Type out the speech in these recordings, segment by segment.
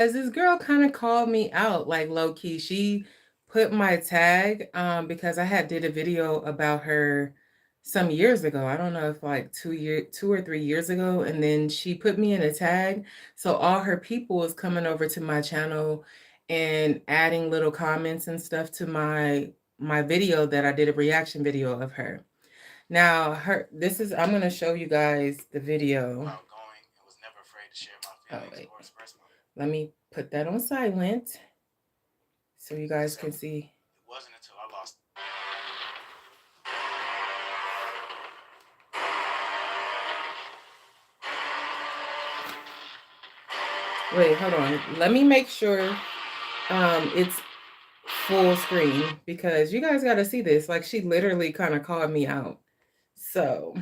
As this girl kind of called me out, like low key. She put my tag because I had did a video about her some years ago. I don't know if like 2 or 3 years ago, and then she put me in a tag. So all her people was coming over to my channel and adding little comments and stuff to my video that I did a reaction video of her. Now, I'm gonna show you guys the video. Oh, wait. Let me put that on silent so you guys can see. Wait, hold on. Let me make sure it's full screen because you guys got to see this. Like, she literally kind of called me out. So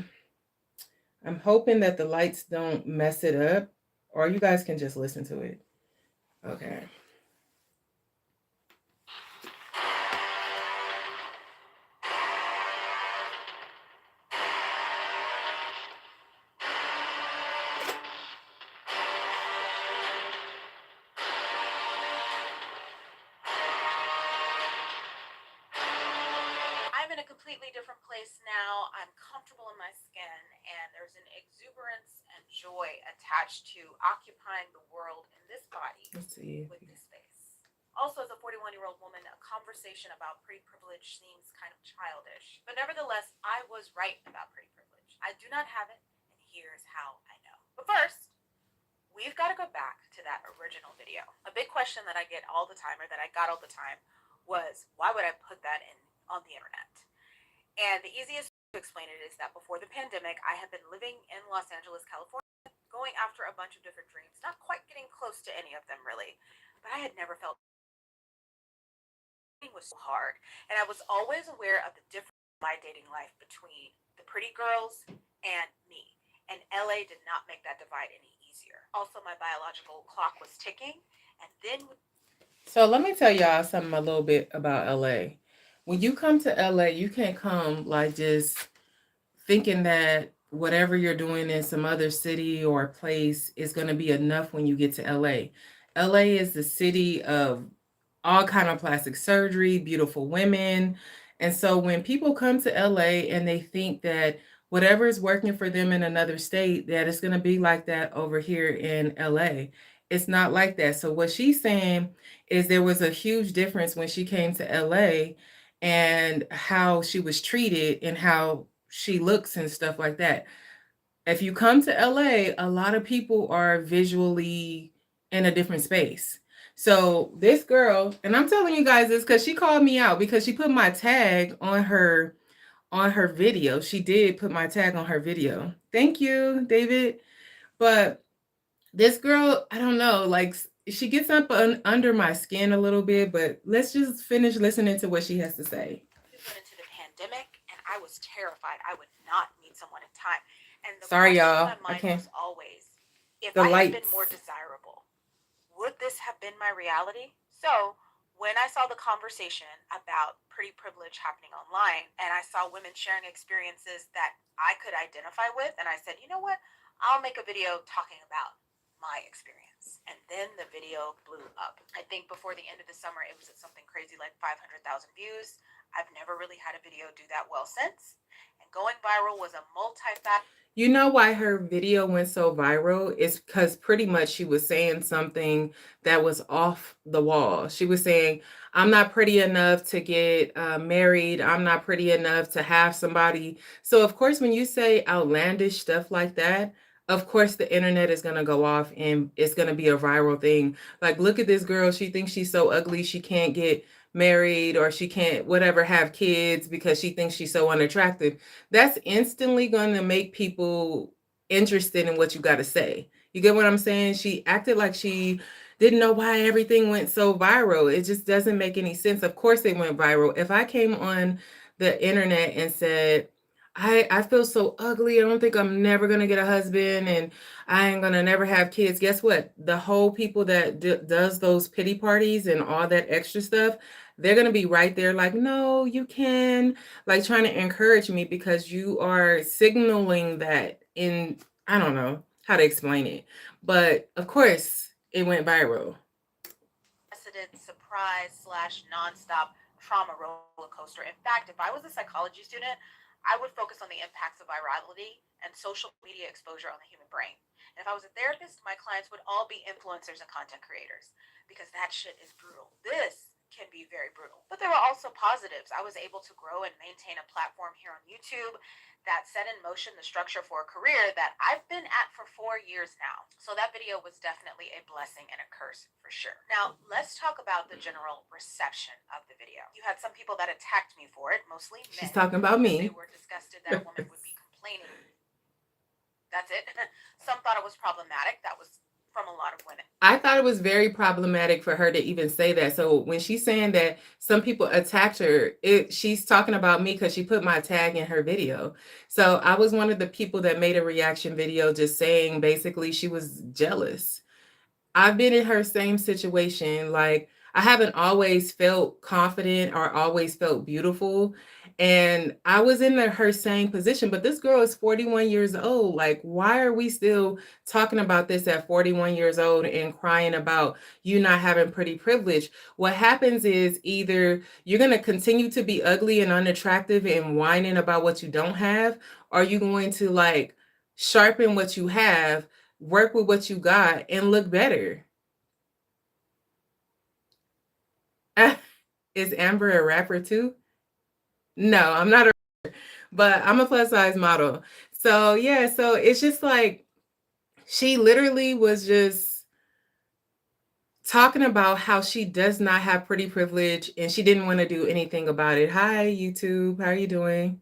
I'm hoping that the lights don't mess it up, or you guys can just listen to it. Okay. I'm in a completely different place now. I'm comfortable in my skin, and there's an exuberance and joy attached to occupying the world in this body Let's see. with this space. Also, as a 41-year-old woman, a conversation about pretty privilege seems kind of childish. But nevertheless, I was right about pretty privilege. I do not have it, and here's how I know. But first, we've got to go back to that original video. A big question that I get all the time, or that I got all the time, was why would I put that in on the internet? And the easiest to explain it is that before the pandemic, I had been living in Los Angeles, California, going after a bunch of different dreams, not quite getting close to any of them really, but I had never felt it was so hard. And I was always aware of the difference in my dating life between the pretty girls and me. And LA did not make that divide any easier. Also, my biological clock was ticking. And then. So let me tell y'all something a little bit about LA. When you come to LA, you can't come like just thinking that whatever you're doing in some other city or place is going to be enough when you get to LA. LA is the city of all kind of plastic surgery, beautiful women. And so when people come to LA and they think that whatever is working for them in another state, that it's going to be like that over here in LA. It's not like that. So what she's saying is there was a huge difference when she came to LA and how she was treated and how she looks and stuff like that. If you come to LA, a lot of people are visually in a different space. So this girl, and I'm telling you guys this because she called me out because she put my tag on her video. She did put my tag on her video. Thank you, David. But this girl, I don't know, like she gets up under my skin a little bit, but let's just finish listening to what she has to say. We went into the pandemic, and I was terrified I would not meet someone in time. And the Sorry, question y'all. in my mind was always, if The I had been lights. more desirable, would this have been my reality? So, when I saw the conversation about pretty privilege happening online, and I saw women sharing experiences that I could identify with, and I said, you know what? I'll make a video talking about my experience. And then the video blew up. I think before the end of the summer, it was at something crazy like 500,000 views. I've never really had a video do that well since. And going viral was a multi-faceted. You know why her video went so viral? It's because pretty much she was saying something that was off the wall. She was saying, I'm not pretty enough to get married. I'm not pretty enough to have somebody. So, of course, when you say outlandish stuff like that, of course, the internet is going to go off and it's going to be a viral thing. Like, look at this girl. She thinks she's so ugly. She can't get married or she can't, whatever, have kids because she thinks she's so unattractive. That's instantly going to make people interested in what you got to say. You get what I'm saying? She acted like she didn't know why everything went so viral. It just doesn't make any sense. Of course, it went viral. If I came on the internet and said, I feel so ugly. I don't think I'm never going to get a husband and I ain't going to never have kids. Guess what? The whole people that does those pity parties and all that extra stuff, they're going to be right there like, no, you can, like trying to encourage me because you are signaling that in, I don't know how to explain it. But of course, it went viral. unintended surprise slash nonstop trauma roller coaster. In fact, if I was a psychology student, I would focus on the impacts of virality and social media exposure on the human brain. And if I was a therapist, my clients would all be influencers and content creators because that shit is brutal. This can be very brutal. But there were also positives. I was able to grow and maintain a platform here on YouTube that set in motion the structure for a career that I've been at for 4 years now. So that video was definitely a blessing and a curse for sure. Now, let's talk about the general reception of the video. You had some people that attacked me for it, mostly men. She's talking about me. They were disgusted that a woman would be complaining. That's it. Some thought it was problematic. That was from a lot of women. I thought it was very problematic for her to even say that. So when she's saying that some people attacked her, she's talking about me because she put my tag in her video. So I was one of the people that made a reaction video just saying basically she was jealous. I've been in her same situation. Like, I haven't always felt confident or always felt beautiful. And I was in her same position, but this girl is 41 years old. Like, why are we still talking about this at 41 years old and crying about you not having pretty privilege? What happens is either you're going to continue to be ugly and unattractive and whining about what you don't have, or you're going to like sharpen what you have, work with what you got, and look better. Is Amber a rapper too? No, I'm not a rapper, but I'm a plus size model. So yeah, so it's just like she literally was just talking about how she does not have pretty privilege and she didn't want to do anything about it. Hi, YouTube, how are you doing?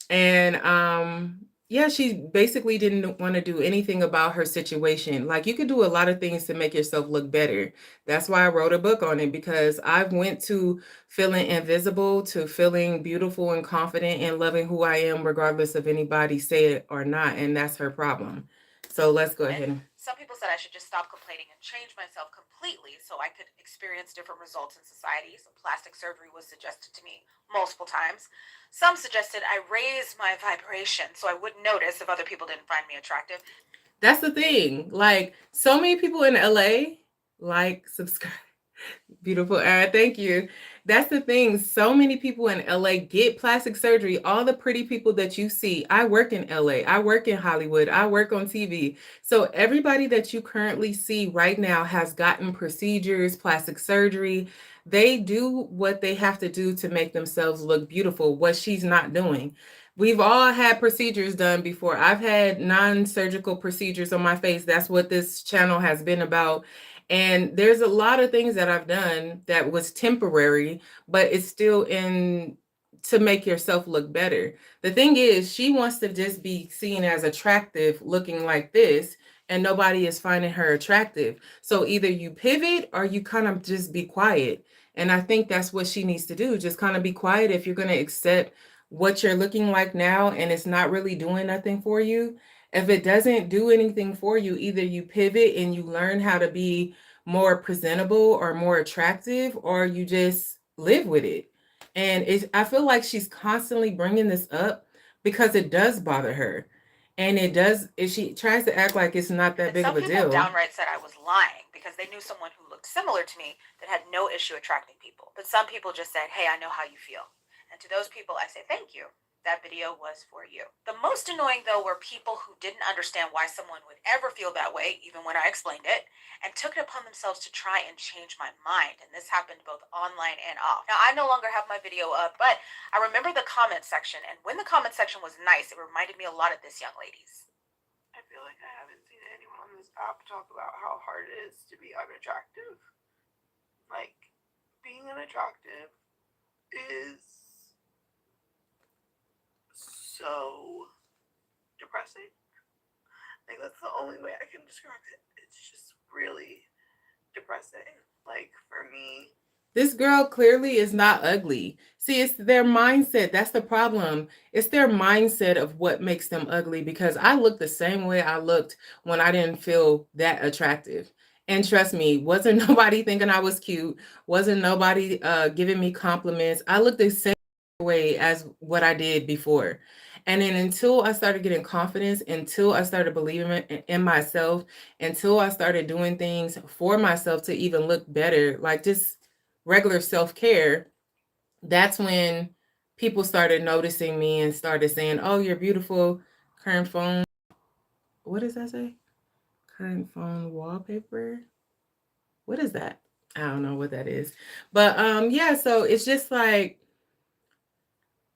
And yeah, she basically didn't want to do anything about her situation. Like, you could do a lot of things to make yourself look better. That's why I wrote a book on it, because I've went to feeling invisible to feeling beautiful and confident and loving who I am, regardless of anybody say it or not. And that's her problem. So let's go ahead. Some people said I should just stop complaining and change myself completely so I could experience different results in society. So plastic surgery was suggested to me multiple times. Some suggested I raise my vibration so I wouldn't notice if other people didn't find me attractive. That's the thing. Like, so many people in LA, like, subscribe. Beautiful, Aaron. Thank you. That's the thing. So many people in LA get plastic surgery. All the pretty people that you see. I work in LA. I work in Hollywood. I work on TV. So everybody that you currently see right now has gotten procedures, plastic surgery. They do what they have to do to make themselves look beautiful, what she's not doing. We've all had procedures done before. I've had non-surgical procedures on my face. That's what this channel has been about. And there's a lot of things that I've done that was temporary, but it's still in to make yourself look better. The thing is, she wants to just be seen as attractive looking like this, and nobody is finding her attractive. So either you pivot or you kind of just be quiet. And I think that's what she needs to do. Just kind of be quiet if you're going to accept what you're looking like now and it's not really doing nothing for you. If it doesn't do anything for you, either you pivot and you learn how to be more presentable or more attractive, or you just live with it. And I feel like she's constantly bringing this up because it does bother her. And it does, if she tries to act like it's not that big of a deal. Some people downright said I was lying because they knew someone who looked similar to me that had no issue attracting people. But some people just said, hey, I know how you feel. And to those people, I say thank you. That video was for you. The most annoying, though, were people who didn't understand why someone would ever feel that way, even when I explained it, and took it upon themselves to try and change my mind. And this happened both online and off. Now, I no longer have my video up, but I remember the comment section. And when the comment section was nice, it reminded me a lot of this young lady's. I feel like I haven't seen anyone on this app talk about how hard it is to be unattractive. Like, being unattractive is so depressing. Like, that's the only way I can describe it. It's just really depressing. Like, for me, this girl clearly is not ugly. See, it's their mindset. That's the problem. It's their mindset of what makes them ugly, because I look the same way I looked when I didn't feel that attractive. And trust me, wasn't nobody thinking I was cute. Wasn't nobody giving me compliments. I looked the same way as what I did before. And then until I started getting confidence, until I started believing in myself, until I started doing things for myself to even look better, like just regular self-care, that's when people started noticing me and started saying, "Oh, you're beautiful." Current phone. What does that say? Current phone wallpaper. What is that? I don't know what that is. But yeah, so it's just like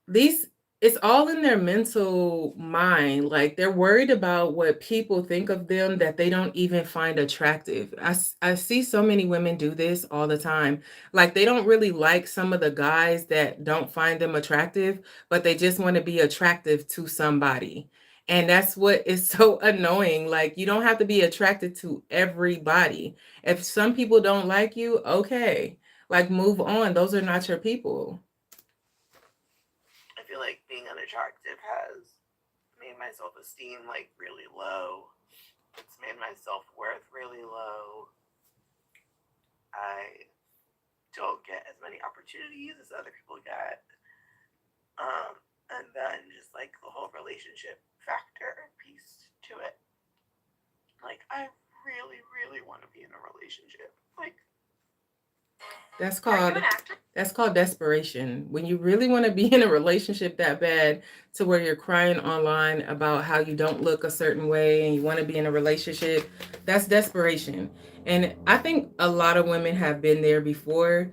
these it's all in their mental mind. Like they're worried about what people think of them that they don't even find attractive. I see so many women do this all the time. Like they don't really like some of the guys that don't find them attractive, but they just want to be attractive to somebody. And that's what is so annoying. Like you don't have to be attracted to everybody. If some people don't like you, okay. Like move on. Those are not your people. I feel like being unattractive has made my self esteem like really low. It's made my self worth really low. I don't get as many opportunities as other people get. And then just like the whole relationship factor piece to it. Like I really, really want to be in a relationship. Like That's Are you called an actor? that's called desperation. When you really want to be in a relationship that bad to where you're crying online about how you don't look a certain way and you want to be in a relationship, that's desperation. And I think a lot of women have been there before,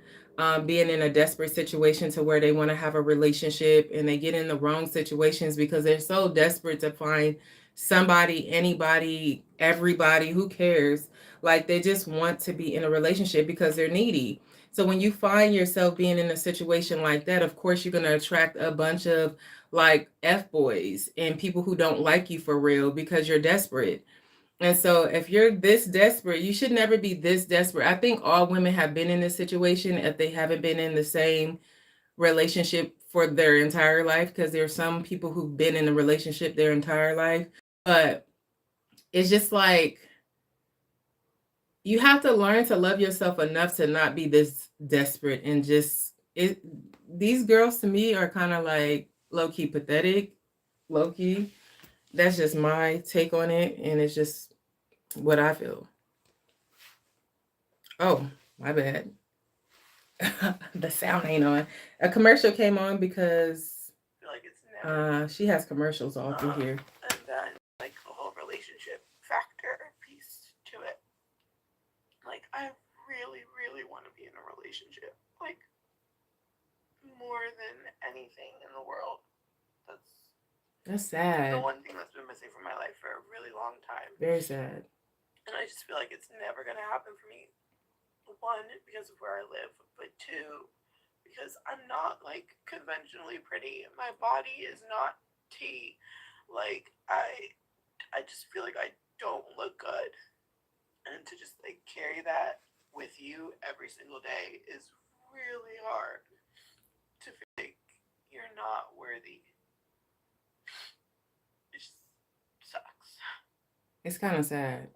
being in a desperate situation to where they want to have a relationship and they get in the wrong situations because they're so desperate to find somebody, anybody, everybody, who cares? Like they just want to be in a relationship because they're needy. So when you find yourself being in a situation like that, of course, you're going to attract a bunch of like F boys and people who don't like you for real because you're desperate. And so if you're this desperate, you should never be this desperate. I think all women have been in this situation if they haven't been in the same relationship for their entire life, because there are some people who've been in a relationship their entire life. But it's just like, you have to learn to love yourself enough to not be this desperate and just it. These girls to me are kind of like low-key pathetic. Low-key. That's just my take on it, and it's just what I feel. Oh, my bad. The sound ain't on. A commercial came on because I feel like it's never. she has commercials all through here. And then like the whole relationship factor piece to it. Like I really, really want to be in a relationship. Like more than anything in the world. That's The sad. one thing that's been missing from my life for a really long time. Very sad. And I just feel like it's never gonna happen for me. One, because of where I live, but two, because I'm not like conventionally pretty. My body is not tea. Like I just feel like I don't look good. And to just like carry that with you every single day is really hard. To feel like you're not worthy. It just sucks. It's kind of sad.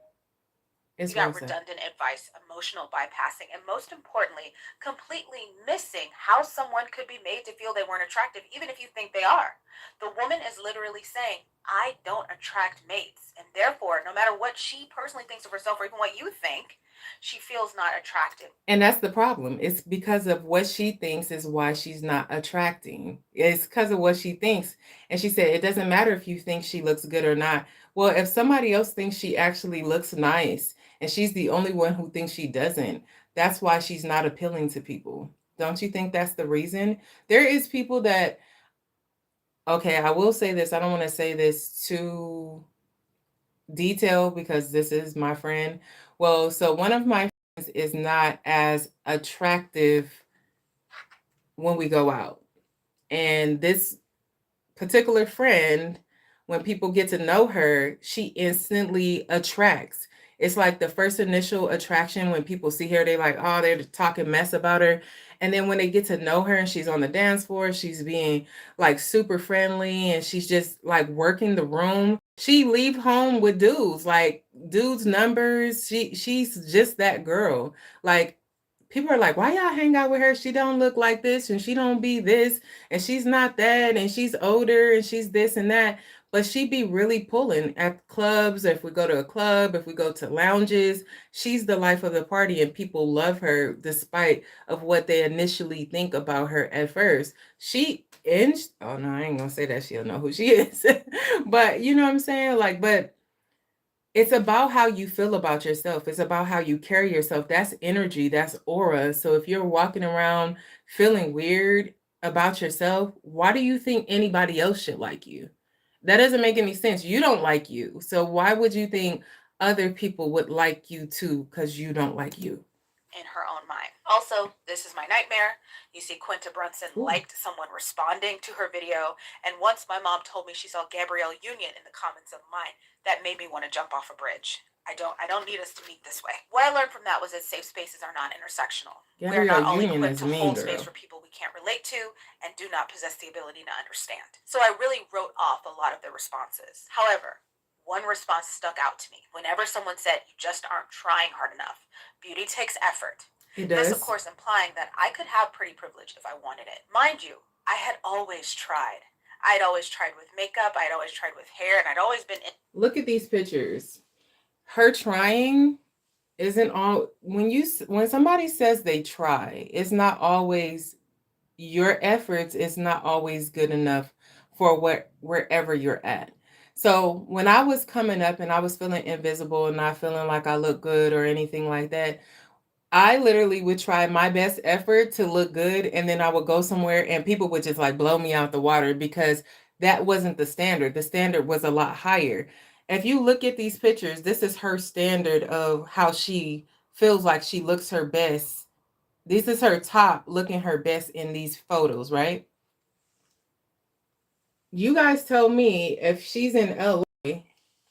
It's You got real sad. redundant advice, emotional bypassing, and most importantly, completely missing how someone could be made to feel they weren't attractive, even if you think they are. The woman is literally saying, I don't attract mates. And therefore, no matter what she personally thinks of herself or even what you think, she feels not attractive. And that's the problem. It's because of what she thinks is why she's not attracting. It's because of what she thinks. And she said, it doesn't matter if you think she looks good or not. Well, if somebody else thinks she actually looks nice and she's the only one who thinks she doesn't, that's why she's not appealing to people. Don't you think that's the reason? There is people that, okay, I will say this. I don't want to say this too detailed because this is my friend. Well, so one of my friends is not as attractive when we go out. And this particular friend, when people get to know her, she instantly attracts. It's like the first initial attraction when people see her, they like, oh, they're talking mess about her. And then when they get to know her and she's on the dance floor, she's being like super friendly and she's just like working the room. She leave home with dudes, like dudes' numbers. She's just that girl. Like people are like, why y'all hang out with her? She don't look like this, and she don't be this, and she's not that, and she's older, and she's this and that. But she be really pulling at clubs. If we go to a club, if we go to lounges, she's the life of the party, and people love her despite of what they initially think about her at first. Oh no, I ain't gonna say that she'll know who she is. But you know what I'm saying? Like, but it's about how you feel about yourself. It's about how you carry yourself. That's energy, that's aura. So if you're walking around feeling weird about yourself, why do you think anybody else should like you? That doesn't make any sense. You don't like you. So why would you think other people would like you too because you don't like you? In her own mind. Also, this is my nightmare. You see, Quinta Brunson Ooh. liked someone responding to her video, and once my mom told me she saw Gabrielle Union in the comments of mine, that made me want to jump off a bridge. I don't need us to meet this way. What I learned from that was that safe spaces are not intersectional. We are not Gabrielle only Union equipped is to mean, hold girl. space for people we can't relate to and do not possess the ability to understand. So I really wrote off a lot of the responses. However, one response stuck out to me. Whenever someone said, "You just aren't trying hard enough. Beauty takes effort." It This, does. of course, implying that I could have pretty privilege if I wanted it. Mind you, I had always tried. I'd always tried with makeup, I'd always tried with hair, and I'd always been in. Look at these pictures. Her trying isn't all when somebody says they try, it's not always your efforts is not always good enough for wherever you're at. So when I was coming up and I was feeling invisible and not feeling like I look good or anything like that, I literally would try my best effort to look good, and then I would go somewhere and people would just like blow me out the water because that wasn't the standard. The standard was a lot higher. If you look at these pictures, this is her standard of how she feels like she looks her best. This is her top looking her best in these photos, right? You guys tell me if she's in LA,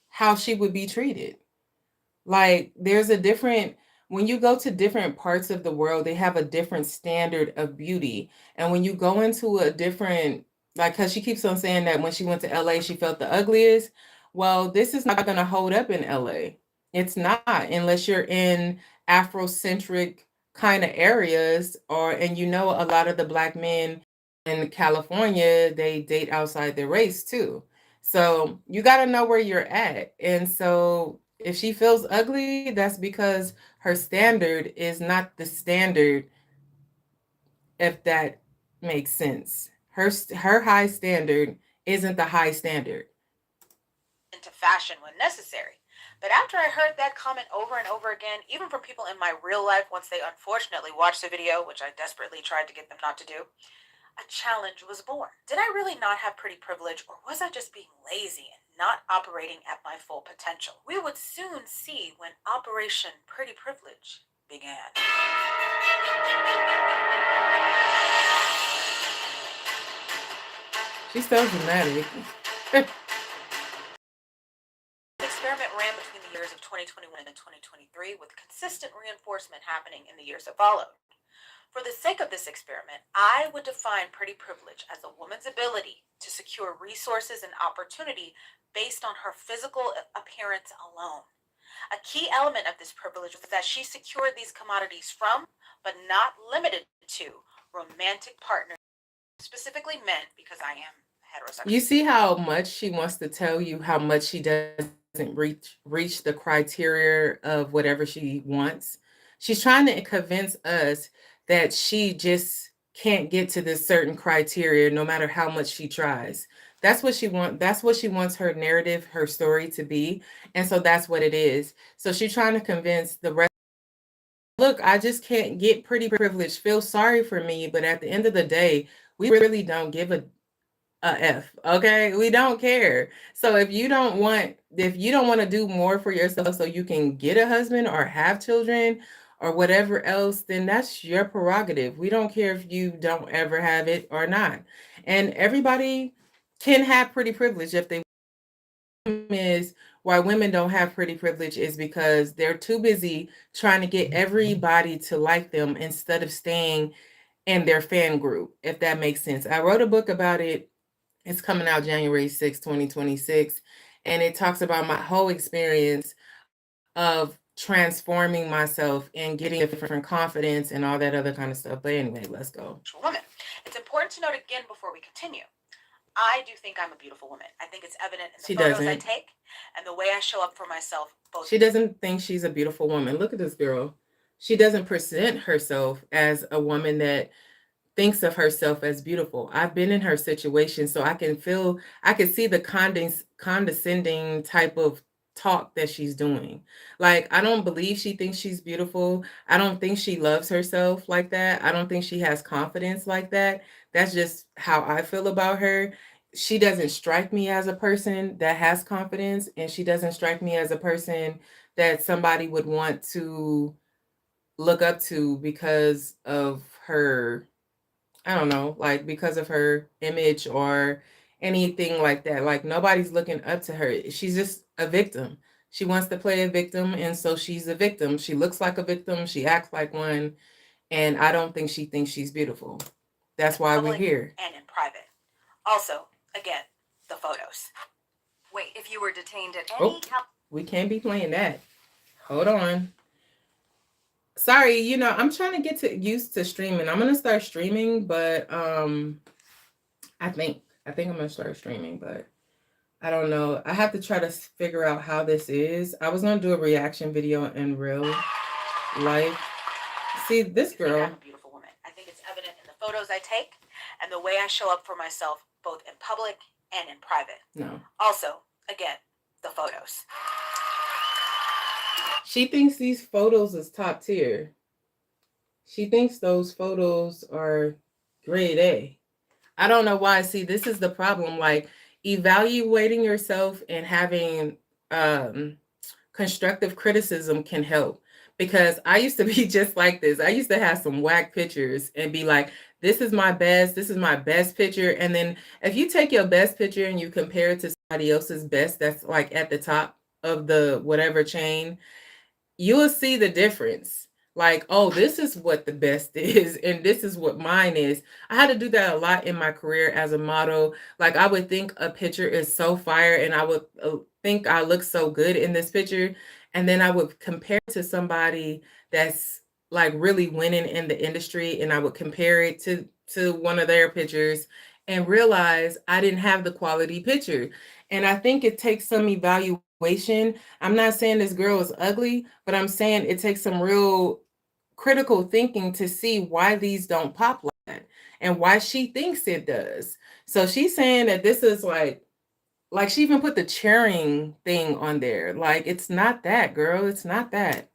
how she would be treated. Like there's a different when you go to different parts of the world, they have a different standard of beauty. And when you go into a different like cuz she keeps on saying that when she went to LA she felt the ugliest. Well, this is not going to hold up in LA. It's not unless you're in Afrocentric kind of areas and you know a lot of the black men in California, they date outside their race too. So you got to know where you're at. And so if she feels ugly, that's because her standard is not the standard, if that makes sense. Her high standard isn't the high standard. Into fashion when necessary. But after I heard that comment over and over again, even from people in my real life once they unfortunately watched the video, which I desperately tried to get them not to do, a challenge was born. Did I really not have pretty privilege, or was I just being lazy and not operating at my full potential? We would soon see when Operation Pretty Privilege began. She's so dramatic. The experiment ran between the years of 2021 and 2023, with consistent reinforcement happening in the years that followed. For the sake of this experiment, I would define pretty privilege as a woman's ability to secure resources and opportunity based on her physical appearance alone. A key element of this privilege was that she secured these commodities from, but not limited to, romantic partners, specifically men, because I am heterosexual. You see how much she wants to tell you how much she doesn't reach the criteria of whatever she wants. She's trying to convince us that she just can't get to this certain criteria no matter how much she tries. That's what she wants her narrative, her story to be. And so that's what it is. So she's trying to convince the rest. Look, I just can't get pretty privilege. Feel sorry for me. But at the end of the day, we really don't give a F. Okay. We don't care. So if you don't want to do more for yourself so you can get a husband or have children or whatever else, then that's your prerogative. We don't care if you don't ever have it or not. And everybody can have pretty privilege if they is why women don't have pretty privilege is because they're too busy trying to get everybody to like them instead of staying in their fan group, if that makes sense. I wrote a book about it. It's coming out January 6, 2026. And it talks about my whole experience of transforming myself and getting different confidence and all that other kind of stuff. But anyway, let's go. Woman. It's important to note again before we continue. I do think I'm a beautiful woman. I think it's evident in the She photos I doesn't. take and the way I show up for myself. Both. She doesn't think she's a beautiful woman. Look at this girl. She doesn't present herself as a woman that thinks of herself as beautiful. I've been in her situation, so I can see the condescending type of talk that she's doing. Like, I don't believe she thinks she's beautiful. I don't think she loves herself like that. I don't think she has confidence like that. That's just how I feel about her. She doesn't strike me as a person that has confidence, and she doesn't strike me as a person that somebody would want to look up to because of her, I don't know, like because of her image or anything like that. Like, nobody's looking up to her. She's just a victim. She wants to play a victim, and so she's a victim. She looks like a victim. She acts like one, and I don't think she thinks she's beautiful. That's why we're here. And in private. Also, again, the photos. Wait, if you were detained at Oh, we can't be playing that. Hold on. Sorry, I'm trying to get used to streaming. I'm gonna start streaming, but I think I'm gonna start streaming, but I don't know. I have to try to figure out how this is. I was gonna do a reaction video in real life. See, this girl. I'm a beautiful woman. I think it's evident in the photos I take and the way I show up for myself, both in public and in private. No. Also, again, the photos. She thinks these photos is top tier. She thinks those photos are grade A. I don't know why. See, this is the problem. Like, evaluating yourself and having constructive criticism can help. Because I used to be just like this. I used to have some whack pictures and be like, this is my best picture. And then if you take your best picture and you compare it to somebody else's best that's like at the top of the whatever chain, you'll see the difference. Like, oh, this is what the best is, and this is what mine is. I had to do that a lot in my career as a model. Like, I would think a picture is so fire, and I would think I look so good in this picture, and then I would compare it to somebody that's like really winning in the industry, and I would compare it to one of their pictures and realize I didn't have the quality picture. And I think it takes some evaluation. I'm not saying this girl is ugly, but I'm saying it takes some real critical thinking to see why these don't pop like that and why she thinks it does. So she's saying that this is like she even put the cheering thing on there. Like, it's not that, girl. It's not that.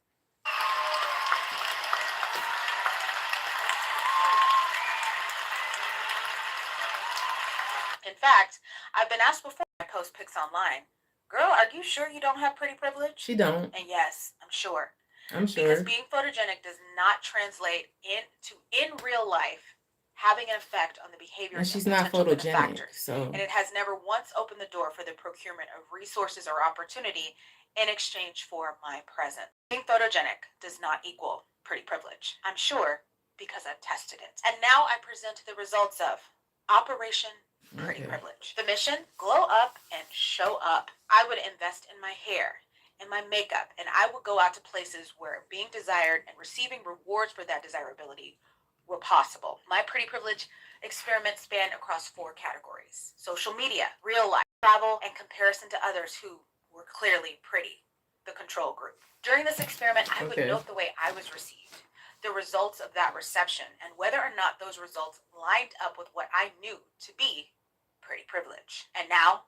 In fact, I've been asked before when I post pics online, girl, are you sure you don't have pretty privilege? She don't. And yes, I'm sure. I'm sure. Because being photogenic does not translate into, in real life, having an effect on the behavior. And she's not photogenic, so. And it has never once opened the door for the procurement of resources or opportunity in exchange for my presence. Being photogenic does not equal pretty privilege. I'm sure, because I've tested it. And now I present the results of Operation Pretty Privilege. The mission: glow up and show up. I would invest in my hair, in my makeup, and I would go out to places where being desired and receiving rewards for that desirability were possible. My pretty privilege experiment spanned across 4 categories: social media, real life, travel, and comparison to others who were clearly pretty, the control group. During this experiment, I would note the way I was received, the results of that reception, and whether or not those results lined up with what I knew to be pretty privilege. And now,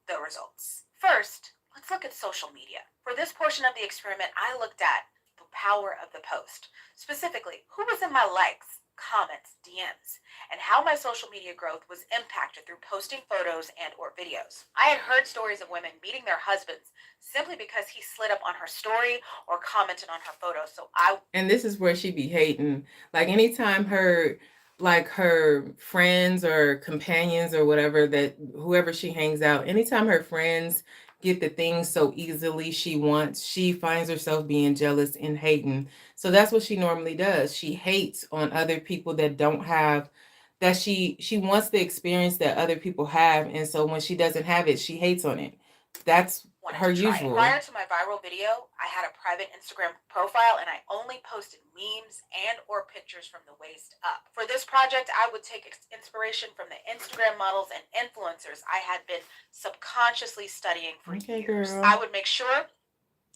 the results. First, let's look at social media. For this portion of the experiment, I looked at the power of the post. Specifically, who was in my likes, comments, DMs, and how my social media growth was impacted through posting photos and or videos. I had heard stories of women meeting their husbands simply because he slid up on her story or commented on her photo. And this is where she be hating. Like, anytime her friends or companions or whatever, that whoever she hangs out, anytime her friends get the things so easily she wants, she finds herself being jealous and hating. So that's what she normally does. She hates on other people that don't have, that she wants the experience that other people have. And so when she doesn't have it, she hates on it. that's wanted her to try it. usual. Prior to my viral video, I had a private Instagram profile and I only posted memes and or pictures from the waist up. For this project, I would take inspiration from the Instagram models and influencers I had been subconsciously studying for Okay, years. girl. I would make sure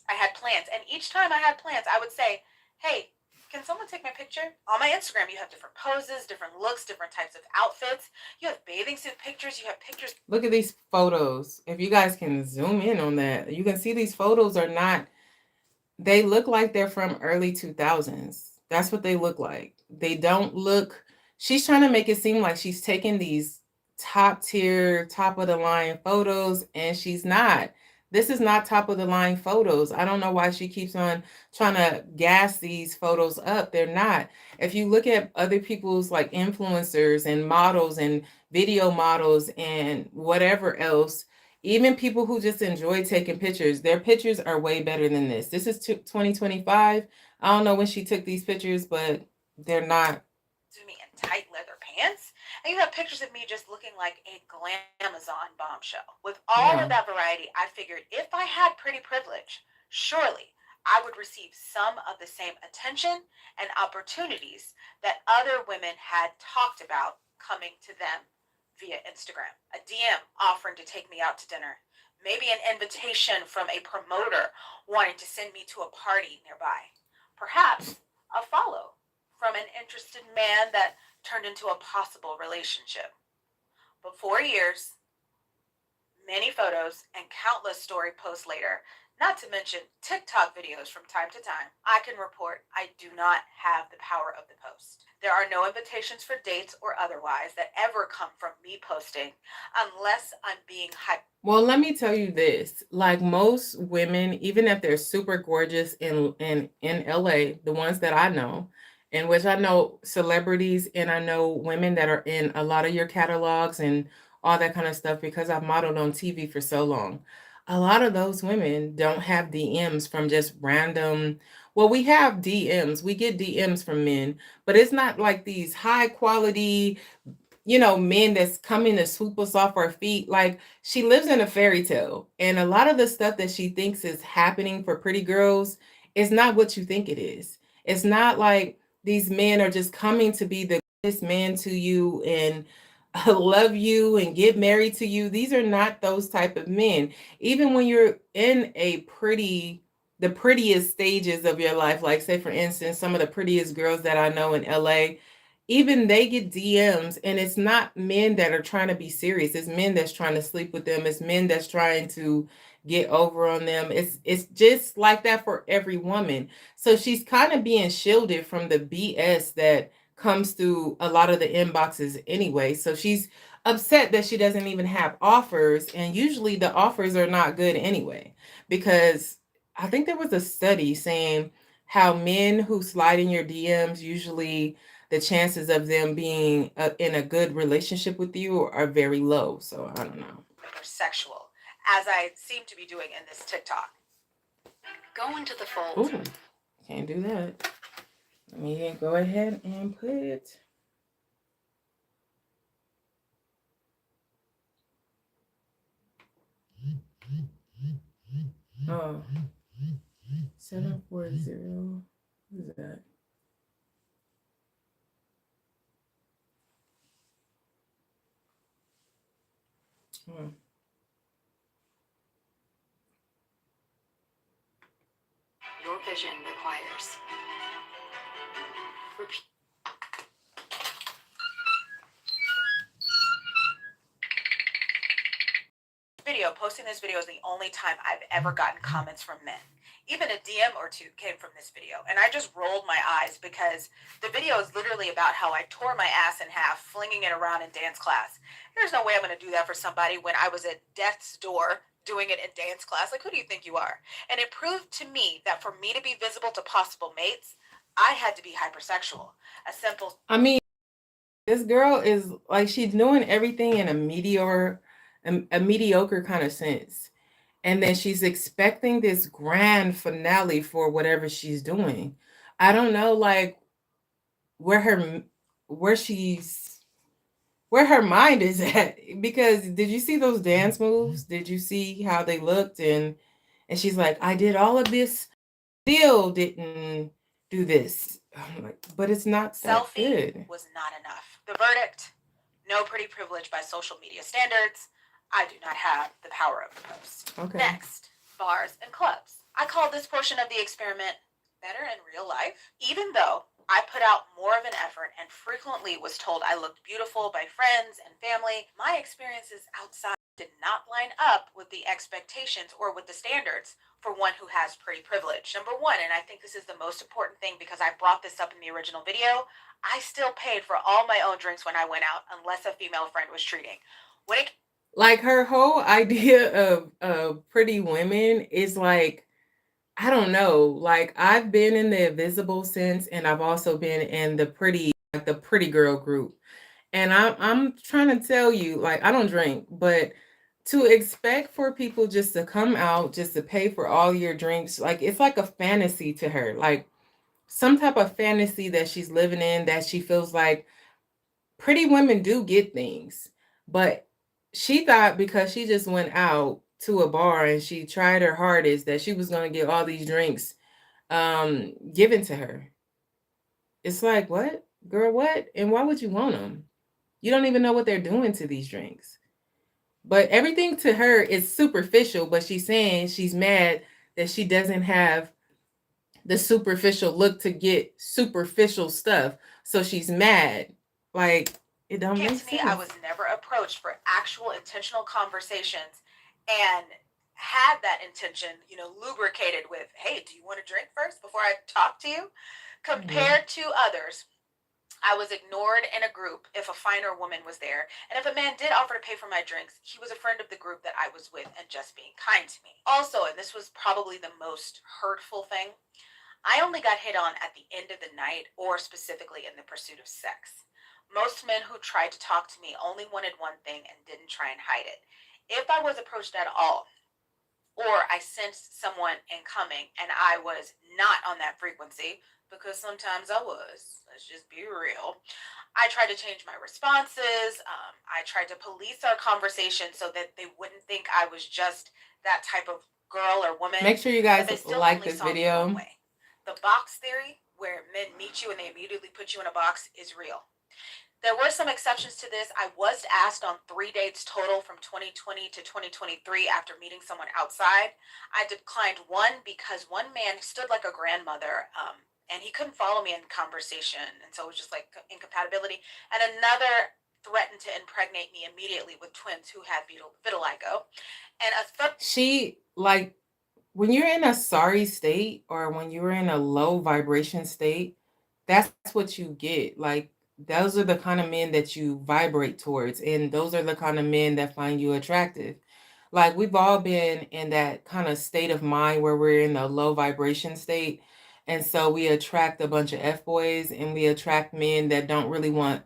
I had plans, and each time I had plans, I would say, hey, can someone take my picture? On my Instagram, you have different poses, different looks, different types of outfits. You have bathing suit pictures. You have pictures. Look at these photos. If you guys can zoom in on that, you can see these photos are not, they look like they're from early 2000s. That's what they look like. They don't look, she's trying to make it seem like she's taking these top tier, top of the line photos, and she's not. This is not top of the line photos. I don't know why she keeps on trying to gas these photos up. They're not. If you look at other people's like influencers and models and video models and whatever else, even people who just enjoy taking pictures, their pictures are way better than this. This is 2025. I don't know when she took these pictures, but they're not. Me in tight leather pants, and you have pictures of me just looking like a glamazon bombshell. With all of that variety, I figured if I had pretty privilege, surely I would receive some of the same attention and opportunities that other women had talked about coming to them via Instagram. A DM offering to take me out to dinner, maybe an invitation from a promoter wanting to send me to a party nearby, perhaps a follow from an interested man that turned into a possible relationship. But 4 years, many photos, and countless story posts later, not to mention TikTok videos from time to time, I can report I do not have the power of the post. There are no invitations for dates or otherwise that ever come from me posting unless I'm being hyped. Well, let me tell you this, like most women, even if they're super gorgeous in LA, the ones that I know, in which I know celebrities and I know women that are in a lot of your catalogs and all that kind of stuff, because I've modeled on TV for so long. A lot of those women don't have DMs from just random. Well, we have DMs. We get DMs from men, but it's not like these high quality, men that's coming to swoop us off our feet. Like, she lives in a fairy tale. And a lot of the stuff that she thinks is happening for pretty girls is not what you think it is. It's not like these men are just coming to be the greatest man to you and love you and get married to you. These are not those type of men. Even when you're in the prettiest stages of your life, like say for instance, some of the prettiest girls that I know in LA, even they get DMs, and it's not men that are trying to be serious. It's men that's trying to sleep with them. It's men that's trying to get over on them. It's just like that for every woman. So she's kind of being shielded from the BS that comes through a lot of the inboxes anyway. So she's upset that she doesn't even have offers, and usually the offers are not good anyway, because I think there was a study saying how men who slide in your DMs, usually the chances of them being in a good relationship with you are very low. So I don't know. Or sexual, as I seem to be doing in this TikTok. Go into the fold. Ooh, can't do that. Let me go ahead and put. Oh, 740. What is that? Oh. Your vision requires repeat. Posting this video is the only time I've ever gotten comments from men. Even a DM or two came from this video, and I just rolled my eyes because the video is literally about how I tore my ass in half flinging it around in dance class. There's no way I'm going to do that for somebody when I was at death's door doing it in dance class. Like, who do you think you are? And it proved to me that for me to be visible to possible mates, I had to be hypersexual. I mean, this girl is like, she's doing everything in a mediocre kind of sense. And then she's expecting this grand finale for whatever she's doing. I don't know, like, where she's where her mind is at. Because did you see those dance moves? Did you see how they looked? And she's like, I did all of this, still didn't do this. I'm like, but it's not that Selfie good. was not enough. The verdict: no pretty privilege by social media standards. I do not have the power of the post. Okay. Next, bars and clubs. I call this portion of the experiment better in real life, even though I put out more of an effort and frequently was told I looked beautiful by friends and family. My experiences outside did not line up with the expectations or with the standards for one who has pretty privilege. Number one, and I think this is the most important thing because I brought this up in the original video, I still paid for all my own drinks when I went out unless a female friend was treating. When it Like her whole idea of pretty women is like, I don't know. Like I've been in the invisible sense, and I've also been in the pretty, like the pretty girl group. And I'm trying to tell you, like I don't drink, but to expect for people just to come out, just to pay for all your drinks, like it's like a fantasy to her, like some type of fantasy that she's living in, that she feels like pretty women do get things. But she thought because she just went out to a bar and she tried her hardest that she was going to get all these drinks given to her. It's like, what? Girl, what? And why would you want them? You don't even know what they're doing to these drinks. But everything to her is superficial, but she's saying she's mad that she doesn't have the superficial look to get superficial stuff. So she's mad. Like, it don't came make to me, sense. I was never approached for actual intentional conversations and had that intention, lubricated with, hey, do you want a drink first before I talk to you? Compared to others, I was ignored in a group if a finer woman was there. And if a man did offer to pay for my drinks, he was a friend of the group that I was with and just being kind to me. Also, and this was probably the most hurtful thing, I only got hit on at the end of the night or specifically in the pursuit of sex. Most men who tried to talk to me only wanted one thing and didn't try and hide it. If I was approached at all, or I sensed someone incoming and I was not on that frequency, because sometimes I was, let's just be real, I tried to change my responses. I tried to police our conversation so that they wouldn't think I was just that type of girl or woman. Make sure you But guys they still like only this saw me one video. way. The box theory, where men meet you and they immediately put you in a box, is real. There were some exceptions to this. I was asked on 3 dates total from 2020 to 2023 after meeting someone outside. I declined one because one man stood like a grandmother, and he couldn't follow me in conversation, and so it was just like incompatibility. And another threatened to impregnate me immediately with twins who had vitiligo. And a She, like, when you're in a sorry state or when you're in a low vibration state, that's what you get. Like, those are the kind of men that you vibrate towards, and those are the kind of men that find you attractive. Like, we've all been in that kind of state of mind where we're in a low vibration state, and so we attract a bunch of F-boys, and we attract men that don't really want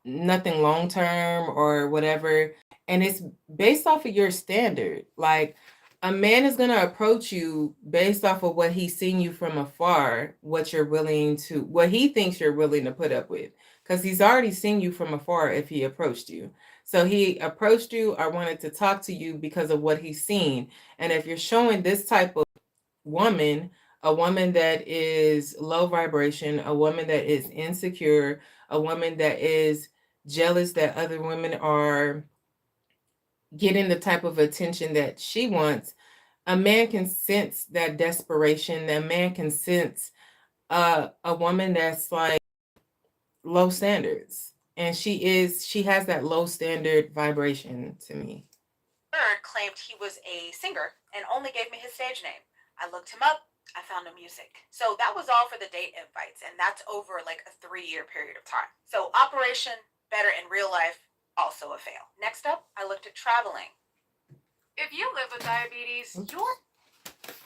nothing long term or whatever. And it's based off of your standard. Like, a man is going to approach you based off of what he's seen you from afar, what he thinks you're willing to put up with, because he's already seen you from afar. If he approached you, so he approached you or wanted to talk to you because of what he's seen. And if you're showing this type of woman, a woman that is low vibration, a woman that is insecure, a woman that is jealous that other women are getting the type of attention that she wants, a man can sense that desperation. A man can sense a woman that's like low standards. And she has that low standard vibration to me. Bird claimed he was a singer and only gave me his stage name. I looked him up. I found no music. So that was all for the date invites, and that's over like a 3-year period of time. So Operation Better in Real Life, also a fail. Next up, I looked at traveling. If you live with diabetes,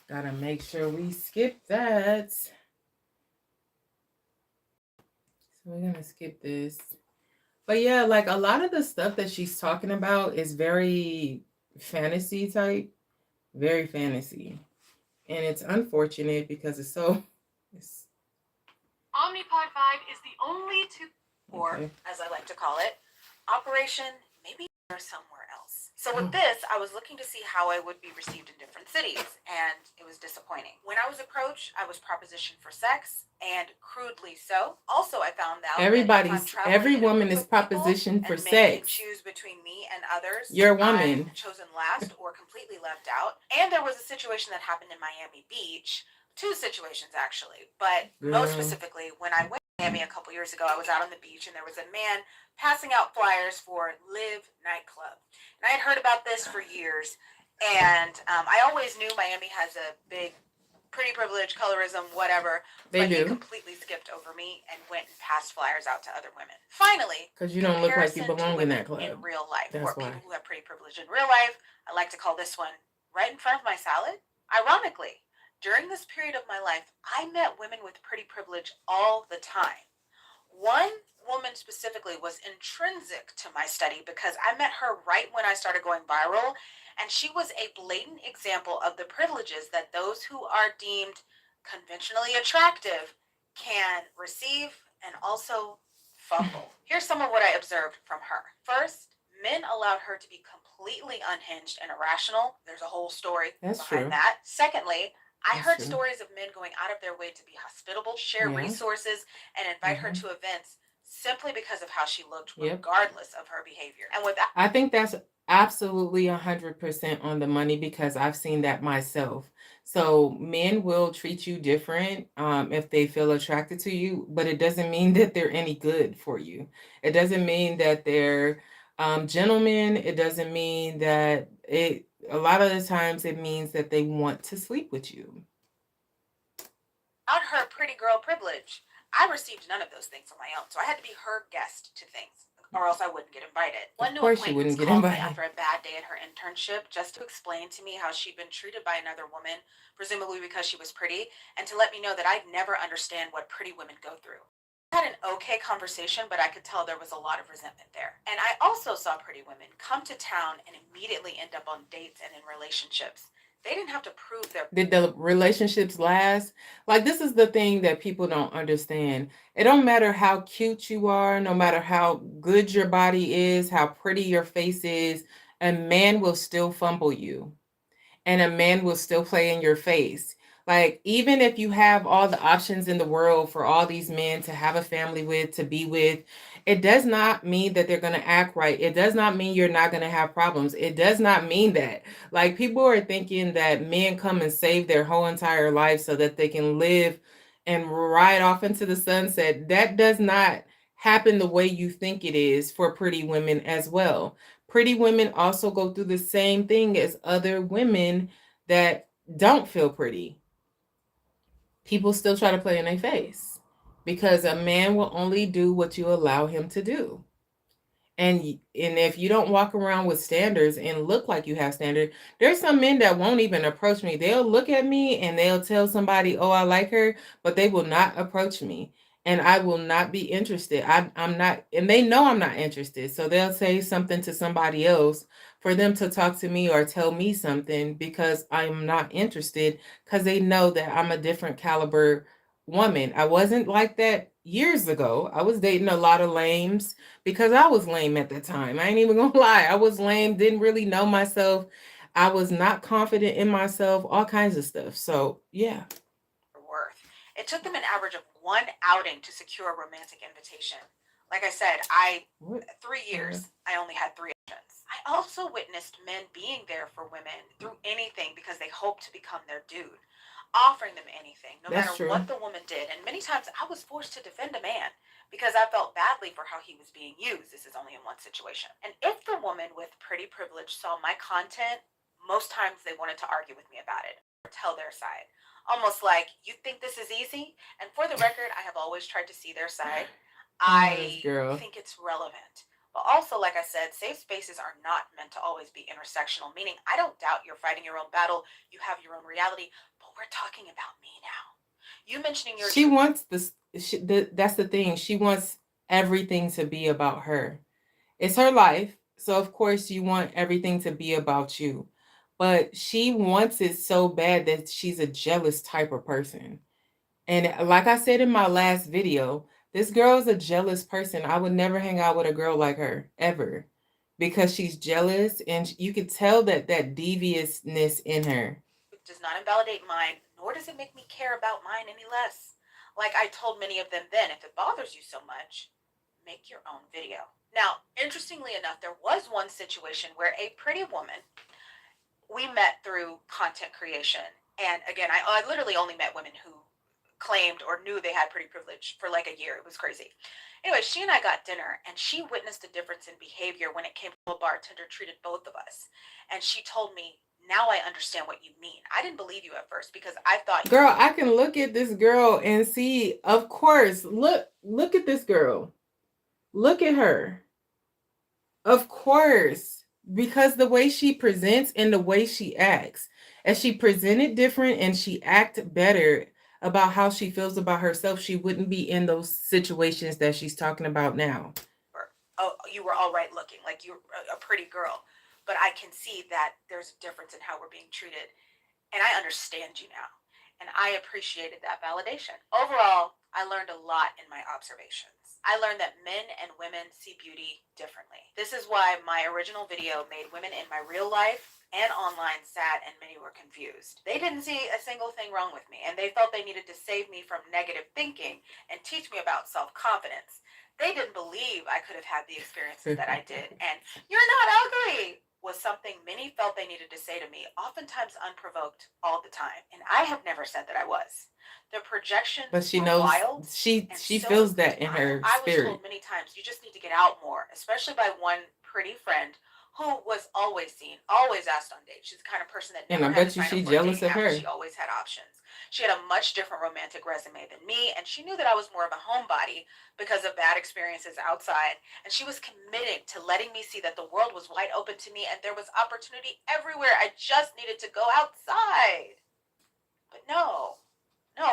Gotta make sure we skip that. So we're gonna skip this. But yeah, like a lot of the stuff that she's talking about is very fantasy type, very fantasy. And it's unfortunate because it's so... Omnipod 5 is the only or Okay. as I like to call it, Operation Maybe You're Somewhere Else. So with Oh. this, I was looking to see how I would be received in different cities, and it was disappointing. When I was approached, I was propositioned for sex, and crudely so. Also, I found out that if I'm traveling Every in a woman group is of people propositioned for and men can sex. choose between me and others, You're a I'm woman. chosen last or completely left out. And there was a situation that happened in Miami Beach. Two situations actually, but most Girl. specifically, when I went to Miami a couple years ago, I was out on the beach and there was a man passing out flyers for Live nightclub. And I had heard about this for years, and I always knew Miami has a big pretty privilege, colorism, whatever. They But he do. completely skipped over me and went and passed flyers out to other women. Finally, Because you don't look like you comparison to belong in women that club. in real life, That's or why. people who have pretty privilege in real life. I like to call this one right in front of my salad. Ironically, during this period of my life, I met women with pretty privilege all the time. One woman specifically was intrinsic to my study because I met her right when I started going viral, and she was a blatant example of the privileges that those who are deemed conventionally attractive can receive and also fumble. Here's some of what I observed from her. First, men allowed her to be completely unhinged and irrational. There's a whole story That's behind true. that. Secondly, I That's heard true. stories of men going out of their way to be hospitable, share Yeah. resources, and invite her Mhm. to events simply because of how she looked, Yep. regardless of her behavior. And with that, I think that's absolutely 100% on the money because I've seen that myself. So men will treat you different if they feel attracted to you, but it doesn't mean that they're any good for you. It doesn't mean that they're gentlemen. It doesn't mean that a lot of the times it means that they want to sleep with you. without her pretty girl privilege, I received none of those things on my own. So I had to be her guest to things, or else I wouldn't get invited. One new course you acquaintance wouldn't get called me invited. after a bad day at her internship just to explain to me how she'd been treated by another woman, presumably because she was pretty, and to let me know that I'd never understand what pretty women go through. I had an okay conversation, but I could tell there was a lot of resentment there. And I also saw pretty women come to town and immediately end up on dates and in relationships. They didn't have to prove their Did the relationships last? Like, this is the thing that people don't understand. It don't matter how cute you are, no matter how good your body is, how pretty your face is, a man will still fumble you and a man will still play in your face. Like, even if you have all the options in the world for all these men to have a family with, to be with, it does not mean that they're going to act right. It does not mean you're not going to have problems. It does not mean that. Like, people are thinking that men come and save their whole entire life so that they can live and ride off into the sunset. That does not happen the way you think it is for pretty women as well. Pretty women also go through the same thing as other women that don't feel pretty. People still try to play in their face because a man will only do what you allow him to do. And if you don't walk around with standards and look like you have standards, there's some men that won't even approach me. They'll look at me and they'll tell somebody, oh, I like her, but they will not approach me. And I will not be interested. I'm not, and they know I'm not interested. So they'll say something to somebody else for them to talk to me or tell me something because I'm not interested because they know that I'm a different caliber woman. I wasn't like that years ago. I was dating a lot of lames because I was lame at the time. I ain't even gonna lie. I was lame, didn't really know myself. I was not confident in myself, all kinds of stuff. So, yeah. worth. It took them an average of one outing to secure a romantic invitation. Like I said, What? 3 years, I only had 3 options. I also witnessed men being there for women through anything because they hoped to become their dude, offering them anything, no That's matter true. what the woman did. And many times I was forced to defend a man because I felt badly for how he was being used. This is only in one situation. And if the woman with pretty privilege saw my content, most times they wanted to argue with me about it or tell their side. Almost like, you think this is easy? And for the record, I have always tried to see their side. I girl. think it's relevant. But also, like I said, safe spaces are not meant to always be intersectional, meaning I don't doubt you're fighting your own battle, you have your own reality, but we're talking about me now. You mentioning your She wants this. That's the thing. She wants everything to be about her. It's her life. So, of course, you want everything to be about you. But she wants it so bad that she's a jealous type of person. And like I said in my last video, This girl is a jealous person. I would never hang out with a girl like her ever because she's jealous and you could tell that deviousness in her. It does not invalidate mine, nor does it make me care about mine any less. Like I told many of them then, if it bothers you so much, make your own video. Now, interestingly enough, there was one situation where a pretty woman, we met through content creation. And again, I literally only met women who claimed or knew they had pretty privilege for like a year. It was crazy. Anyway, she and I got dinner, and she witnessed a difference in behavior when it came to a bartender treated both of us. And she told me, now I understand what you mean. I didn't believe you at first because I thought Girl, I can look at this girl and see, of course, look at this girl. Look at her. Of course, because the way she presents and the way she acts, as she presented different and she act better about how she feels about herself, she wouldn't be in those situations that she's talking about now. oh, you were all right looking, like you're a pretty girl. But I can see that there's a difference in how we're being treated. And I understand you now. And I appreciated that validation. Overall, I learned a lot in my observations. I learned that men and women see beauty differently. This is why my original video made women in my real life and online sad, and many were confused. They didn't see a single thing wrong with me, and they felt they needed to save me from negative thinking and teach me about self-confidence. They didn't believe I could have had the experiences that I did. And you're not ugly was something many felt they needed to say to me, oftentimes unprovoked, all the time. And I have never said that I was. The projections But she were knows wild. she and she so feels that in her I was spirit. told many times, you just need to get out more, especially by one pretty friend who was always seen, always asked on dates. She's the kind of person that And never I had bet to you sign she up for a jealous dating of app. her. She always had options. She had a much different romantic resume than me, and she knew that I was more of a homebody because of bad experiences outside. And she was committed to letting me see that the world was wide open to me and there was opportunity everywhere. I just needed to go outside. But no,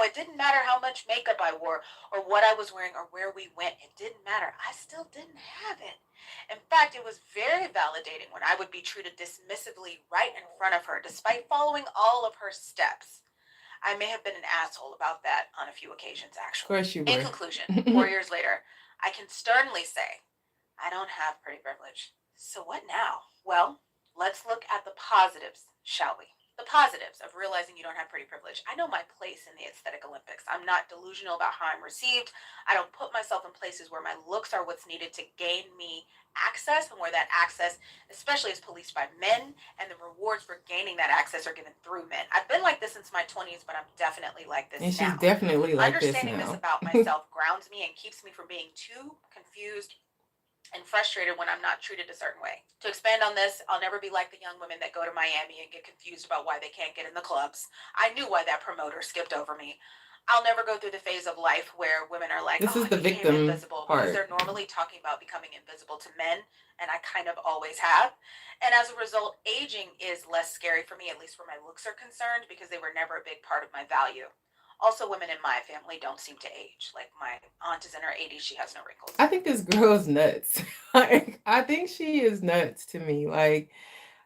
it didn't matter how much makeup I wore or what I was wearing or where we went. It didn't matter. I still didn't have it. In fact, it was very validating when I would be treated dismissively right in front of her, despite following all of her steps. I may have been an asshole about that on a few occasions, Of actually. course you In were. conclusion, 4 years later, I can sternly say I don't have pretty privilege. So what now? Well, let's look at the positives, shall we? The positives of realizing you don't have pretty privilege. I know my place in the aesthetic Olympics. I'm not delusional about how I'm received. I don't put myself in places where my looks are what's needed to gain me access, and where that access, especially, is policed by men, and the rewards for gaining that access are given through men. I've been like this since my 20s, but I'm definitely like this And she's now. definitely like this Understanding this now. about myself grounds me and keeps me from being too confused and frustrated when I'm not treated a certain way. To expand on this, I'll never be like the young women that go to Miami and get confused about why they can't get in the clubs. I knew why that promoter skipped over me. I'll never go through the phase of life where women are like, This oh, is I the became victim invisible, because part. they're normally talking about becoming invisible to men, and I kind of always have. And as a result, aging is less scary for me, at least where my looks are concerned, because they were never a big part of my value. Also, women in my family don't seem to age. Like my aunt is in her 80s, she has no wrinkles. I think this girl is nuts. Like, I think she is nuts to me. Like,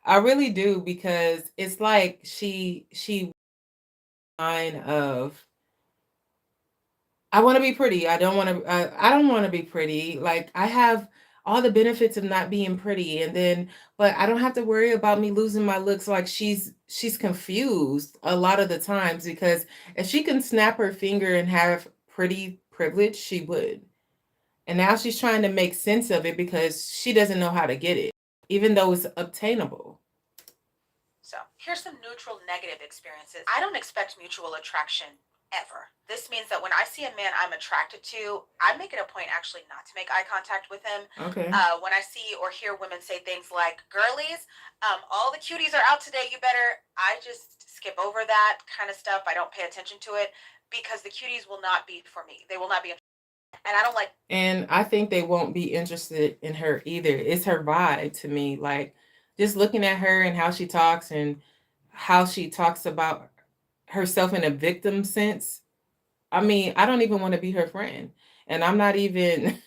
I really do, because it's like she line of, I want to be pretty. I don't want to. I don't want to be pretty. Like, I have all the benefits of not being pretty, and then, but I don't have to worry about me losing my looks. Like, she's confused a lot of the times, because if she can snap her finger and have pretty privilege, she would. And now she's trying to make sense of it because she doesn't know how to get it, even though it's obtainable. So here's some neutral negative experiences. I don't expect mutual attraction ever. This means that when I see a man I'm attracted to, I make it a point actually not to make eye contact with him. Okay. When I see or hear women say things like, girlies, all the cuties are out today, you better, I just skip over that kind of stuff. I don't pay attention to it, because the cuties will not be for me. They will not be. And I don't like. And I think they won't be interested in her either. It's her vibe to me. Like, just looking at her and how she talks and how she talks about herself in a victim sense. I mean, I don't even want to be her friend. And I'm not even,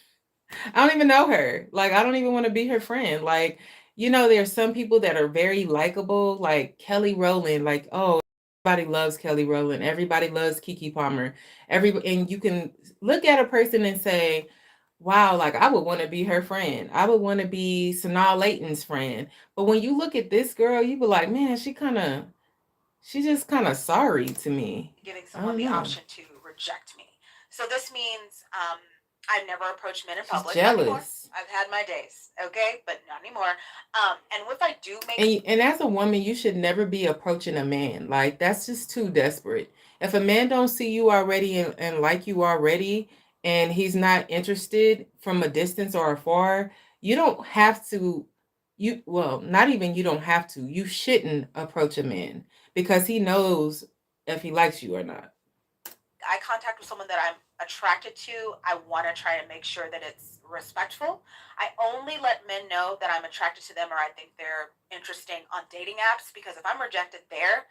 I don't even know her. Like, I don't even want to be her friend. Like, you know, there's some people that are very likable, like Kelly Rowland, like, oh, Everybody loves Kelly Rowland. Everybody loves Keke Palmer. And you can look at a person and say, wow, like I would want to be her friend. I would want to be Sanaa Lathan's friend. But when you look at this girl, you be like, man, she's just kind of sorry to me. Giving someone the know. option to reject me. So this means I've never approached men in She's public. Not anymore. jealous. I've had my days, okay, but not anymore. And if I do make And as a woman, you should never be approaching a man. Like that's just too desperate. If a man don't see you already and like you already, and he's not interested from a distance or afar, you don't have to. Not even you don't have to. You shouldn't approach a man because he knows if he likes you or not. eye contact with someone that I'm attracted to, I want to try to make sure that it's respectful. I only let men know that I'm attracted to them or I think they're interesting on dating apps, because if I'm rejected there,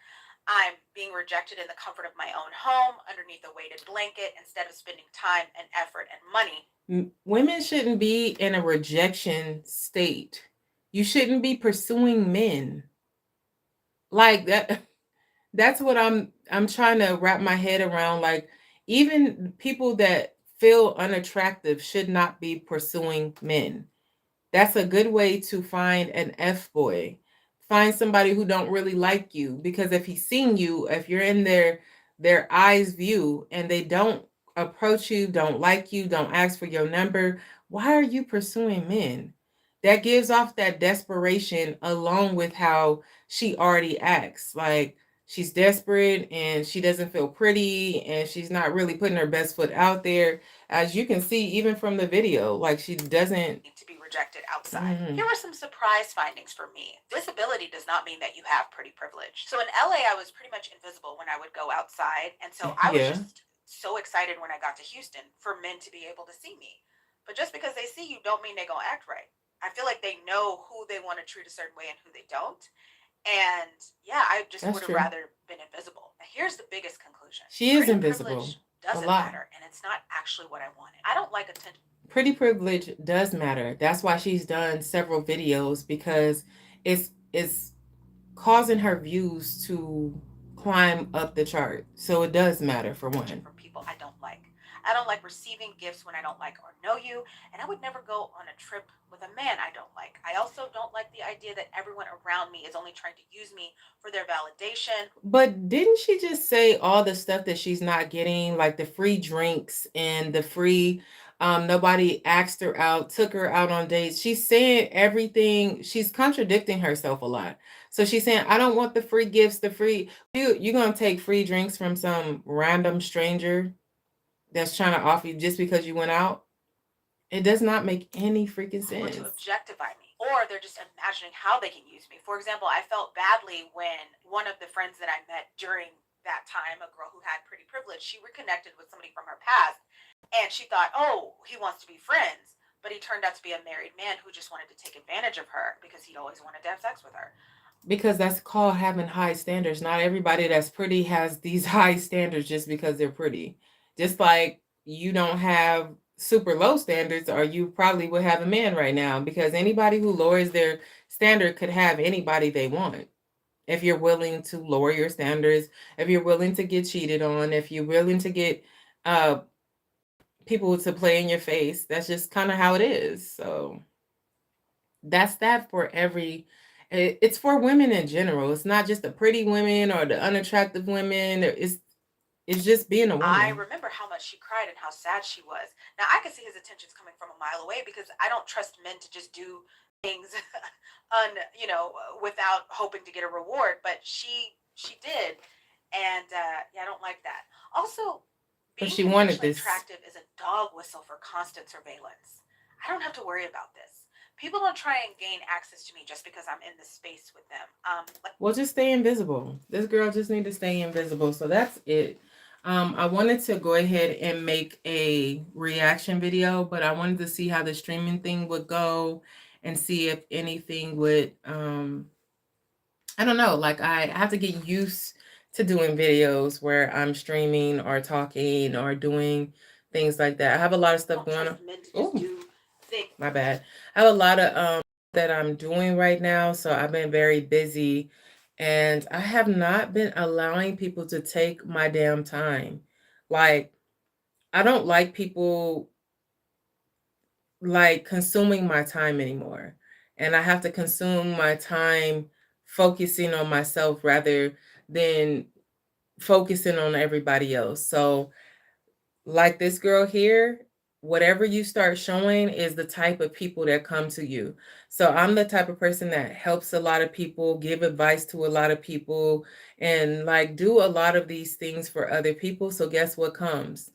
I'm being rejected in the comfort of my own home underneath a weighted blanket instead of spending time and effort and money. Women shouldn't be in a rejection state. You shouldn't be pursuing men like that. That's what I'm trying to wrap my head around. Like, even people that feel unattractive should not be pursuing men. That's a good way to find an F-boy. Find somebody who don't really like you, because if he's seeing you, if you're in their eyes view and they don't approach you, don't like you, don't ask for your number, why are you pursuing men? That gives off that desperation, along with how she already acts. Like, she's desperate and she doesn't feel pretty and she's not really putting her best foot out there. As you can see, even from the video, like she doesn't Need to be rejected outside. Mhm. Here were some surprise findings for me. Visibility does not mean that you have pretty privilege. So in LA, I was pretty much invisible when I would go outside. And so I was Yeah. just so excited when I got to Houston for men to be able to see me. But just because they see you don't mean they're going to act right. I feel like they know who they want to treat a certain way and who they don't. And yeah, I just That's would have true. rather been invisible. Now, here's the biggest conclusion. She is Pretty invisible. privilege doesn't lot. matter, and it's not actually what I wanted. I don't like attention. Pretty privilege does matter. That's why she's done several videos, because it's causing her views to climb up the chart. So it does matter for one. From people I don't like. I don't like receiving gifts when I don't like or know you, and I would never go on a trip with a man I don't like. I also don't like the idea that everyone around me is only trying to use me for their validation. But didn't she just say all the stuff that she's not getting, like the free drinks and the free nobody asked her out, took her out on dates? She's saying everything. She's contradicting herself a lot. So she's saying, I don't want the free gifts, the free you're gonna take free drinks from some random stranger that's trying to offer you just because you went out? It does not make any freaking Or to sense. objectify me, or they're just imagining how they can use me. For example, I felt badly when one of the friends that I met during that time, a girl who had pretty privilege, she reconnected with somebody from her past, and she thought, oh, he wants to be friends, but he turned out to be a married man who just wanted to take advantage of her because he'd always wanted to have sex with her. Because that's called having high standards. Not everybody that's pretty has these high standards just because they're pretty. Just like you don't have super low standards, or you probably would have a man right now, because anybody who lowers their standard could have anybody they want. If you're willing to lower your standards, if you're willing to get cheated on, if you're willing to get people to play in your face, that's just kind of how it is. So that's that for it's for women in general. It's not just the pretty women or the unattractive women. It's just being a woman. I remember how much she cried and how sad she was. Now I can see his intentions coming from a mile away, because I don't trust men to just do things without hoping to get a reward. But she did, and yeah, I don't like that. Also, But being she wanted conventionally this. attractive is a dog whistle for constant surveillance. I don't have to worry about this. People don't try and gain access to me just because I'm in the space with them. Well, just stay invisible. This girl just need to stay invisible. So that's it. I wanted to go ahead and make a reaction video, but I wanted to see how the streaming thing would go and see if anything would, I don't know, like I have to get used to doing videos where I'm streaming or talking or doing things like that. I have a lot of stuff going on. Men to just Ooh. do things. My bad. I have a lot of that I'm doing right now, so I've been very busy And I have not been allowing people to take my damn time. Like, I don't like people like consuming my time anymore. And I have to consume my time focusing on myself rather than focusing on everybody else. So, like this girl here, whatever you start showing is the type of people that come to you. So I'm the type of person that helps a lot of people, give advice to a lot of people, and like do a lot of these things for other people. So guess what comes?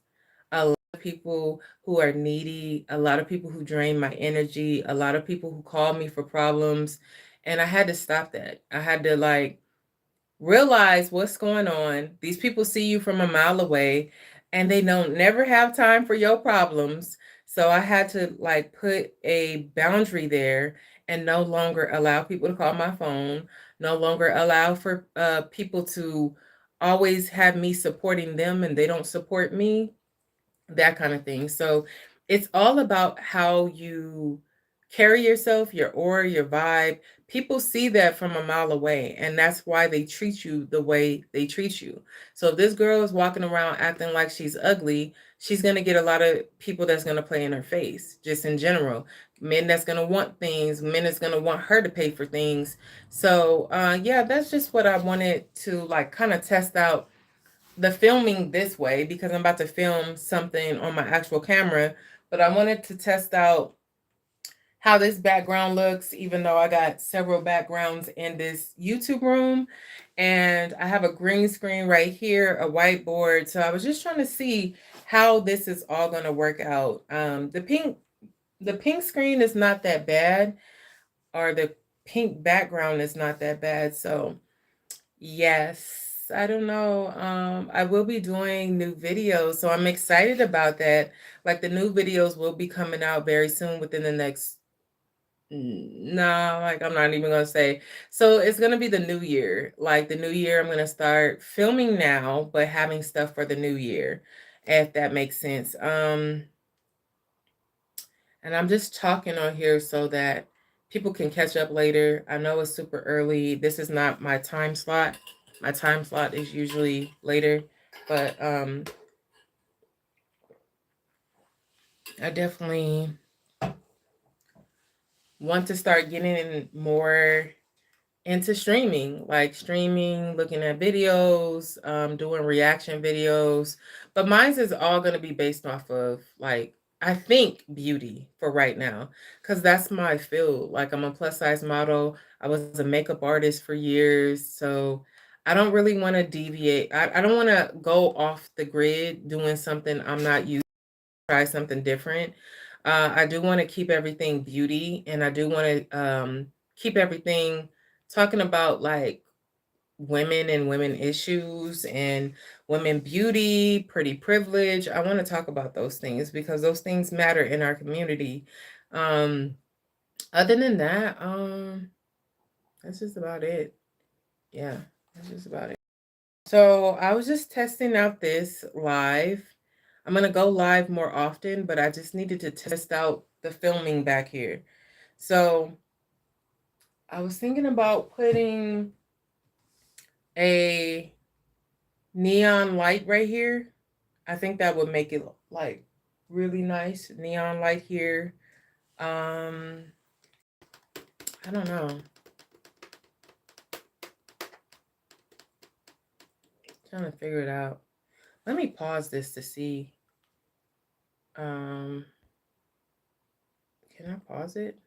A lot of people who are needy, a lot of people who drain my energy, a lot of people who call me for problems. And I had to stop that. I had to like realize what's going on. These people see you from a mile away and they don't never have time for your problems. So I had to like put a boundary there and no longer allow people to call my phone, no longer allow for people to always have me supporting them and they don't support me, that kind of thing. So it's all about how you carry yourself, your aura, your vibe. People see that from a mile away, and that's why they treat you the way they treat you. So if this girl is walking around acting like she's ugly, she's going to get a lot of people that's going to play in her face, just in general. Men that's going to want things, men that's going to want her to pay for things. So yeah, that's just what I wanted to like kind of test out the filming this way, because I'm about to film something on my actual camera, but I wanted to test out how this background looks, even though I got several backgrounds in this YouTube room. And I have a green screen right here, a whiteboard. So I was just trying to see how this is all going to work out. The pink screen is not that bad, or the pink background is not that bad. So yes, I don't know. I will be doing new videos, so I'm excited about that. Like the new videos will be coming out very soon within the next, no, like I'm not even gonna say. So it's gonna be the new year. Like the new year, I'm gonna start filming now, but having stuff for the new year, if that makes sense. And I'm just talking on here so that people can catch up later. I know it's super early. This is not my time slot. My time slot is usually later, but I definitely want to start getting more into streaming, like streaming, looking at videos, doing reaction videos. But mine's is all going to be based off of like, I think beauty for right now, because that's my field. Like I'm a plus size model. I was a makeup artist for years. So I don't really want to deviate. I don't want to go off the grid doing something I'm not used to, try something different. I do want to keep everything beauty, and I do want to keep everything talking about like women and women issues and women beauty, pretty privilege. I want to talk about those things because those things matter in our community. Um, Other than that, that's just about it. Yeah, that's just about it. So I was just testing out this live. I'm gonna go live more often, but I just needed to test out the filming back here. So I was thinking about putting a neon light right here. I think that would make it like really nice. Neon light here. I don't know. Trying to figure it out. Let me pause this to see. Can I pause it?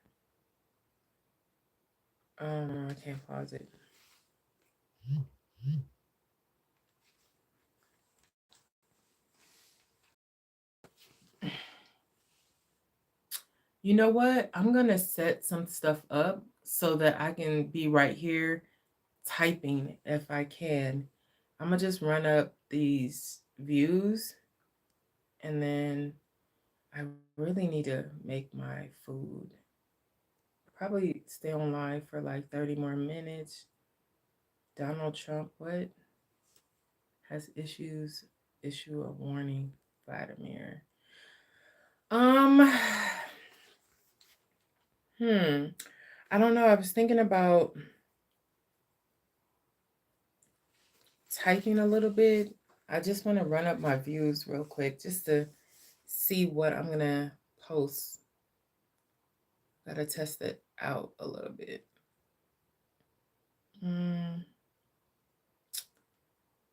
No, I can't pause it. You know what? I'm going to set some stuff up so that I can be right here typing if I can. I'm going to just run up these views, and then I really need to make my food. Probably stay on live for like 30 more minutes. Donald Trump, what? Has issues, issue a warning, Vladimir. I don't know. I was thinking about typing a little bit. I just want to run up my views real quick just to see what I'm gonna post. Gotta test it out a little bit.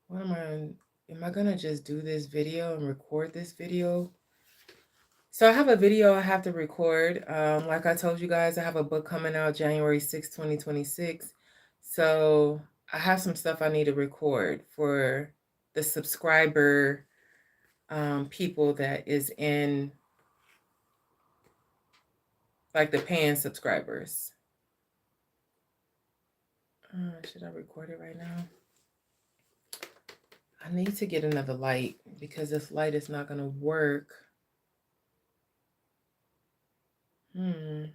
What am I gonna just do this video and record this video? So I have a video I have to record. Like I told you guys, I have a book coming out January 6, 2026. So I have some stuff I need to record for the subscriber people that is in, like, the paying subscribers. Should I record it right now? I need to get another light because this light is not going to work. It's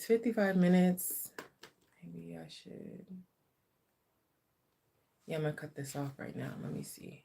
55 minutes. Maybe I should. Yeah, I'm going to cut this off right now. Let me see.